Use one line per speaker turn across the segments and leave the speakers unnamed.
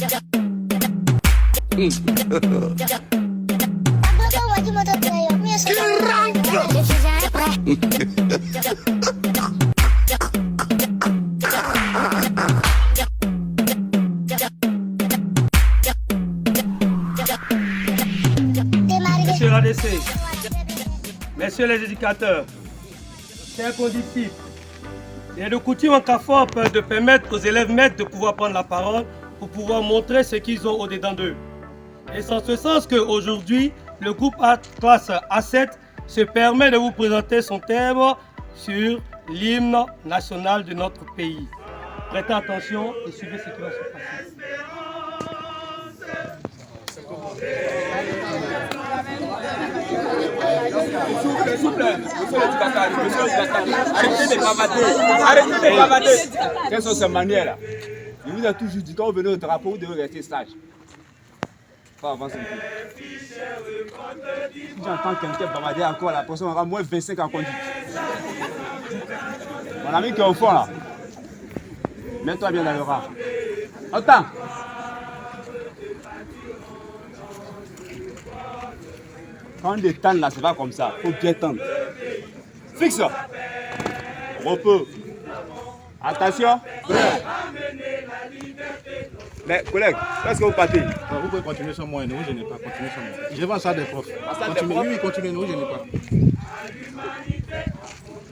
Monsieur l'ADC, messieurs les éducateurs, chers condisciples, il est de coutume en CAFOP de permettre aux élèves maîtres de pouvoir prendre la parole pour pouvoir montrer ce qu'ils ont au-dedans d'eux. Et c'est en ce sens qu'aujourd'hui, le groupe classe A7 se permet de vous présenter son thème sur l'hymne national de notre pays. Prêtez attention et suivez ce qui va se passer.
S'il vous plaît, monsieur l'éducateur, arrêtez de bavader, arrêtez de bavader. Quelles sont ces manières-là? Je vous ai toujours dit, quand vous venez au drapeau, vous devez rester sage. Faut avancer un peu. Si j'entends quelqu'un bavader encore, la personne aura moins 25 en conduite. Mon ami qui est au fond là, mets-toi bien dans le rang. Attends. Quand on détend là, c'est pas comme ça. Il faut bien tendre. Fixe. Repos. Attention. Mais collègues, est-ce que vous partez?
Vous pouvez continuer sans moi, non, je n'ai pas continué sans moi. Je vais en salle des profs. Oui, continuez, non, je n'ai pas.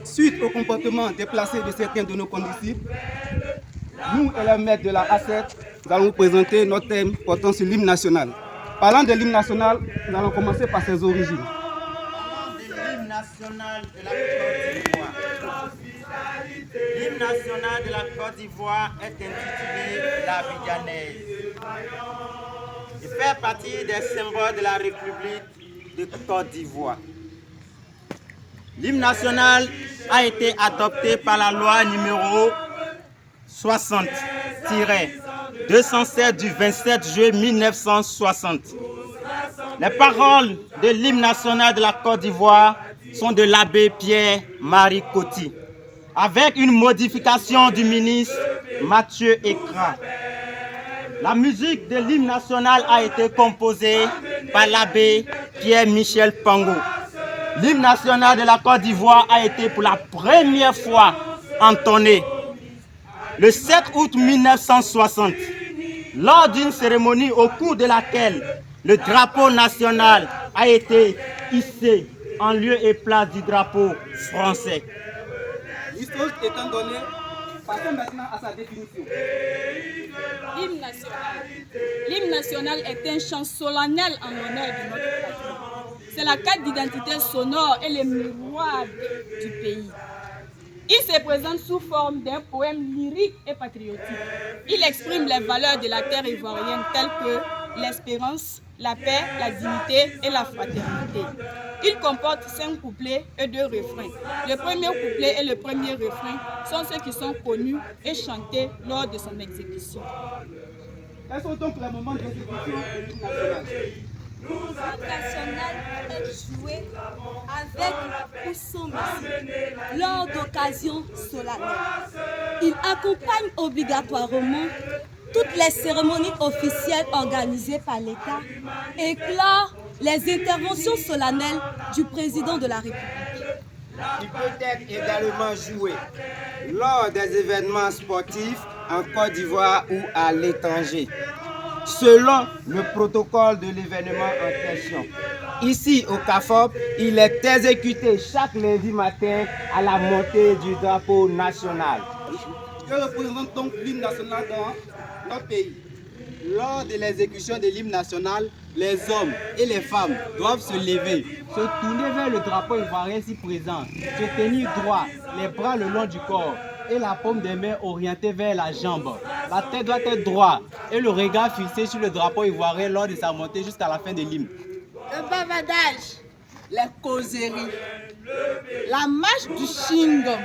Suite au comportement déplacé de certains de nos condisciples, nous, élèves maîtres de la A7, nous allons vous présenter notre thème portant sur l'hymne national. Parlant de l'hymne national, nous allons commencer par ses origines.
L'hymne national de la Côte d'Ivoire. L'hymne national de la Côte d'Ivoire est intitulé l'Abidjanaise. Il fait partie des symboles de la République de Côte d'Ivoire. L'hymne national a été adopté par la loi numéro 60-207 du 27 juillet 1960. Les paroles de l'hymne national de la Côte d'Ivoire sont de l'abbé Pierre-Marie Coty, avec une modification du ministre Mathieu Ekra. La musique de l'hymne national a été composée par l'abbé Pierre-Michel Pango. L'hymne national de la Côte d'Ivoire a été pour la première fois entonné le 7 août 1960, lors d'une cérémonie au cours de laquelle le drapeau national a été hissé en lieu et place du drapeau français.
L'histoire étant donnée, passons maintenant à sa définition.
L'hymne national. L'hymne national est un chant solennel en l'honneur de notre patrie. C'est la carte d'identité sonore et le miroir du pays. Il se présente sous forme d'un poème lyrique et patriotique. Il exprime les valeurs de la terre ivoirienne telles que l'espérance, la paix, la dignité et la fraternité. Il comporte 5 couplets et 2 refrains. Le premier couplet et le premier refrain sont ceux qui sont connus et chantés lors de son exécution.
Quels sont donc les moments d'exécution de l'hymne national?
L'hymne national est joué avec ou sans musique lors d'occasions solennelles. Il accompagne obligatoirement toutes les cérémonies officielles organisées par l'État et clore les interventions solennelles du président de la République.
Il peut être également joué lors des événements sportifs en Côte d'Ivoire ou à l'étranger, selon le protocole de l'événement en question. Ici au CAFOP, il est exécuté chaque lundi matin à la montée du drapeau national.
Que représente donc l'hymne national dans notre pays?
Lors de l'exécution de l'hymne national, les hommes et les femmes doivent se lever, se tourner vers le drapeau ivoirien si présent, se tenir droit, les bras le long du corps et la paume des mains orientée vers la jambe. La tête doit être droite et le regard fixé sur le drapeau ivoirien lors de sa montée jusqu'à la fin de l'hymne.
Le bavardage, les causeries, la marche du chewing-gum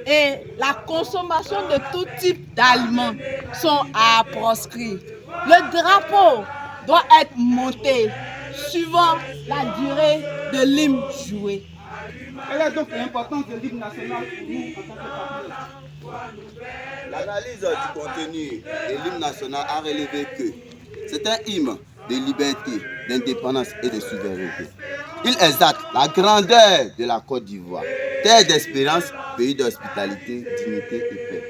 et la consommation de tout type d'aliments sont à proscrire. Le drapeau doit être monté suivant la durée de l'hymne joué.
Quelle est donc l'importance de l'hymne national pour nous en tant que patriotes?
L'analyse du contenu de l'hymne national a relevé que c'est un hymne de liberté, d'indépendance et de souveraineté. Il exalte la grandeur de la Côte d'Ivoire, terre d'espérance, pays d'hospitalité, dignité et paix.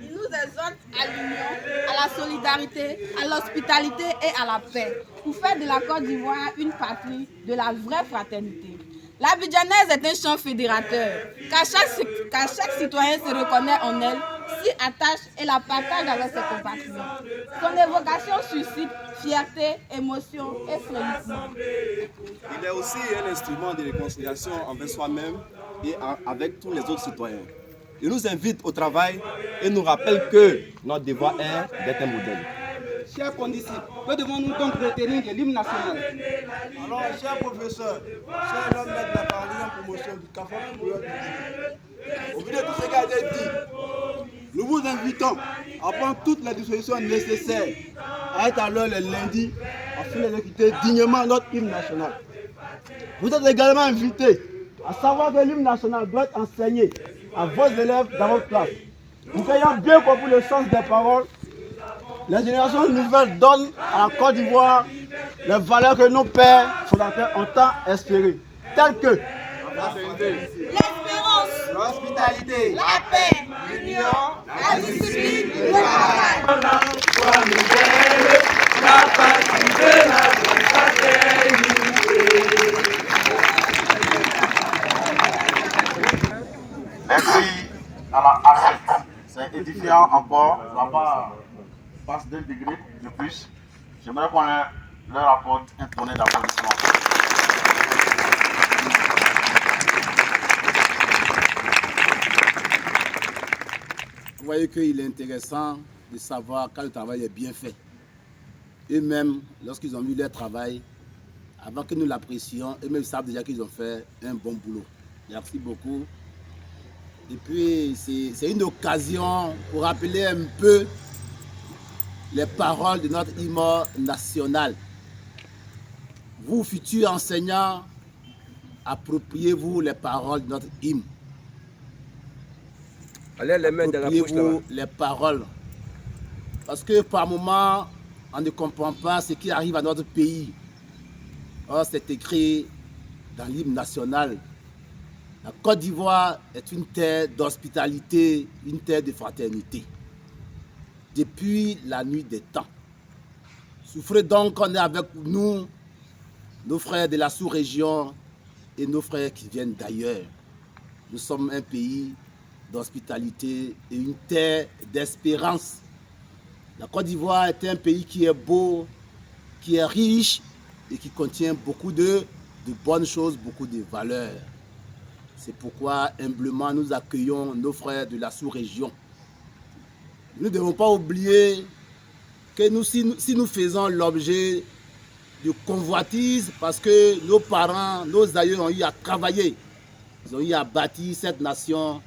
Il nous exhorte à l'union, à la solidarité, à l'hospitalité et à la paix, pour faire de la Côte d'Ivoire une patrie de la vraie fraternité. L'Abidjanaise est un chant fédérateur, car chaque citoyen se reconnaît en elle, s'y attache et la partage avec ses compatriotes. Son évocation suscite fierté, émotion et frémissement.
Il est aussi un instrument de réconciliation envers soi-même et avec tous les autres citoyens. Il nous invite au travail et nous rappelle que notre devoir est d'être un modèle.
Chers condisciples, que devons-nous donc retenir de l'hymne national?
Alors, chers professeurs, chers hommes de la parole en promotion du CAFOR, au vu de tout ce qui a été dit, nous vous invitons à prendre toutes les dispositions nécessaires à être à l'heure le lundi afin d'exécuter dignement notre hymne national. Vous êtes également invités à savoir que l'hymne national doit être enseigné à vos élèves dans votre classe. Nous ayons bien compris le sens des paroles. Les générations nouvelles donnent à la Côte d'Ivoire les valeurs que nos pères fondateurs ont tant espérées, telles que
L'espérance,
L'hospitalité,
la paix, l'union, la discipline, le travail.
Merci à la ACET. C'est édifiant encore. On va pas passer 2 degrés de plus. J'aimerais qu'on leur apporte un tonnet d'applaudissements.
vous voyez qu'il est intéressant de savoir quand le travail est bien fait. Eux-mêmes, lorsqu'ils ont vu leur travail, avant que nous l'apprécions, eux-mêmes savent déjà qu'ils ont fait un bon boulot. Merci beaucoup. Et puis, c'est une occasion pour rappeler un peu les paroles de notre hymne national. Vous, futurs enseignants, appropriez-vous les paroles de notre hymne.
Allez les mettre dans la poche là-bas.
Les paroles. Parce que par moments, on ne comprend pas ce qui arrive à notre pays. Or, c'est écrit dans l'hymne national. La Côte d'Ivoire est une terre d'hospitalité, une terre de fraternité. Depuis la nuit des temps. Souffrez donc qu'on est avec nous, nos frères de la sous-région et nos frères qui viennent d'ailleurs. Nous sommes un pays d'hospitalité et une terre d'espérance. La Côte d'Ivoire est un pays qui est beau, qui est riche et qui contient beaucoup de bonnes choses, beaucoup de valeurs. C'est pourquoi, humblement, nous accueillons nos frères de la sous-région. Nous ne devons pas oublier que si nous faisons l'objet de convoitise, parce que nos parents, nos aïeux ont eu à travailler, ils ont eu à bâtir cette nation,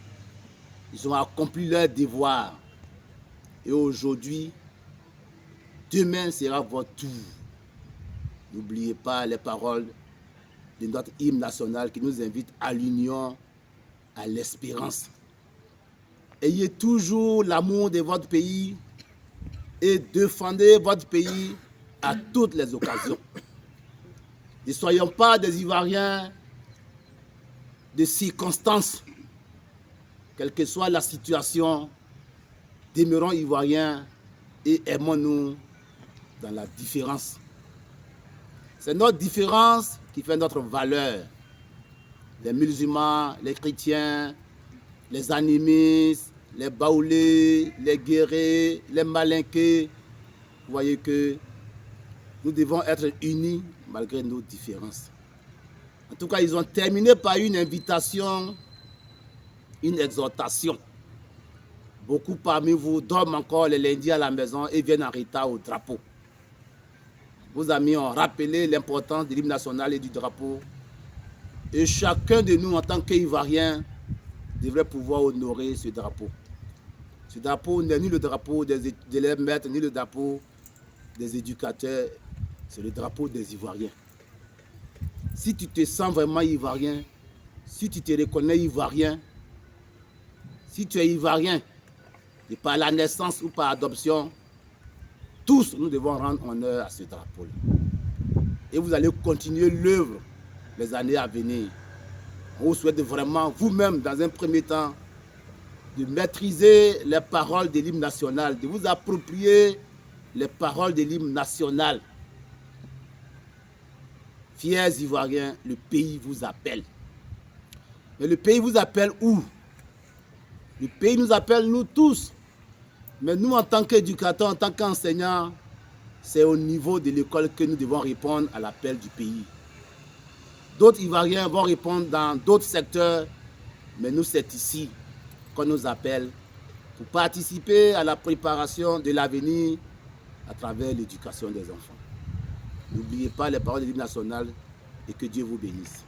ils ont accompli leur devoir. Et aujourd'hui, demain sera votre tour. N'oubliez pas les paroles de notre hymne national qui nous invite à l'union, à l'espérance. Ayez toujours l'amour de votre pays et défendez votre pays à toutes les occasions. Ne soyons pas des Ivoiriens de circonstances. Quelle que soit la situation, demeurons Ivoiriens et aimons-nous dans la différence. C'est notre différence qui fait notre valeur. Les musulmans, les chrétiens, les animistes, les baoulés, les guérés, les malinqués. Vous voyez que nous devons être unis malgré nos différences. En tout cas, ils ont terminé par une invitation, une exhortation. Beaucoup parmi vous dorment encore les lundis à la maison et viennent en retard au drapeau. Vos amis ont rappelé l'importance de l'hymne national et du drapeau. Et chacun de nous, en tant qu'Ivoirien, devrait pouvoir honorer ce drapeau. Ce drapeau n'est ni le drapeau des élèves maîtres, ni le drapeau des éducateurs. C'est le drapeau des Ivoiriens. Si tu te sens vraiment Ivoirien, si tu te reconnais ivoirien, si tu es ivoirien, et par la naissance ou par adoption, tous nous devons rendre honneur à ce drapeau-là. Et vous allez continuer l'œuvre les années à venir. On vous souhaite vraiment, vous-même, dans un premier temps, de maîtriser les paroles de l'hymne national, de vous approprier les paroles de l'hymne national. Fiers Ivoiriens, le pays vous appelle. Mais le pays vous appelle où? Le pays nous appelle nous tous. Mais nous, en tant qu'éducateurs, en tant qu'enseignants, c'est au niveau de l'école que nous devons répondre à l'appel du pays. D'autres Ivoiriens vont répondre dans d'autres secteurs, mais nous, c'est ici qu'on nous appelle pour participer à la préparation de l'avenir à travers l'éducation des enfants. N'oubliez pas les paroles de l'hymne national et que Dieu vous bénisse.